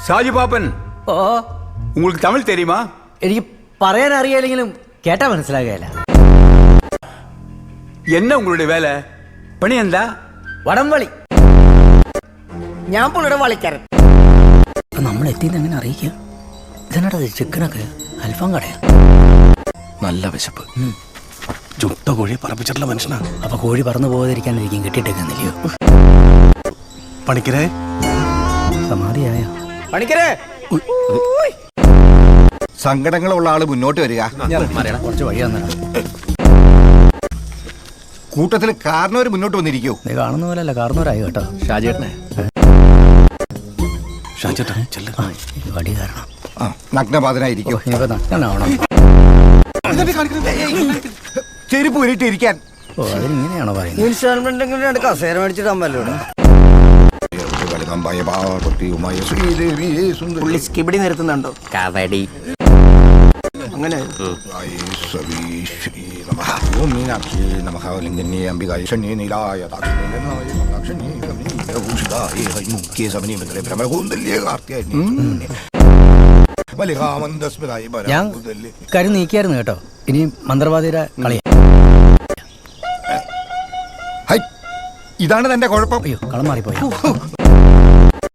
ഷാജി പാപ്പൻ, ഓ, உங்களுக்கு தமிழ் தெரியுமா? എനിക്ക് പറയാൻ അറിയാലെങ്കിലും കേട്ടാ മനസ്സിലാകുകയില്ല. என்ன உங்களுடைய வேலை? പണി എന്താ? വടംവളി. ഞാൻ പുള്ളിയുടെ വളിക്കാരൻ. നമ്മൾ എത്തിയെന്ന് എങ്ങനെ അറിയിക്കുക? ഇതിനടാ ചിക്കനൊക്കെ അൽഫാം കടയാ. നല്ല വിശപ്പ്. ചുട്ട കോഴിയെ പറപ്പിച്ചിട്ടുള്ള മനുഷ്യനാ. അപ്പൊ കോഴി പറന്നു പോകാതിരിക്കാനിരിക്കും കെട്ടിട്ടേക്കുന്നില്ലയോ? പണിക്കരെ സമാധിയായ പണിക്കരെ, സങ്കടങ്ങളുള്ള ആള് മുന്നോട്ട് വരിക. കുറച്ച് വഴി തന്നാ കൂട്ടത്തിൽ കാരണവര് മുന്നോട്ട് വന്നിരിക്കൂ. നീ കാണുന്ന പോലെ അല്ല, കാരണവരായി കേട്ടോ. ഷാജേട്ടനെ. ഷാജേട്ടാ ചെല്ല. വടി കാരണം നഗ്നപാതനായിരിക്കോ. ഇനിയിപ്പോ നഷ്ടനാവണം. ചെരുപ്പ് ഉരുട്ടിരിക്കാൻ. ഓ, അതിനിങ്ങനെയാണോ പറയുന്നത്? ഇൻസ്റ്റാൾമെന്റ് കസേര മേടിച്ചിടാൻ പറ്റൂടെ? പുള്ളി സ്കിബിടി നിർത്തുന്നുണ്ടോ? കബഡി അങ്ങനെ. ഞാൻ കരു നീക്കിയായിരുന്നു കേട്ടോ. ഇനി മന്ത്രവാദിയുടെ കളിയാ. ഇതാണ് തന്റെ കുഴപ്പം. അയ്യോ, കളം മാറിപ്പോയി.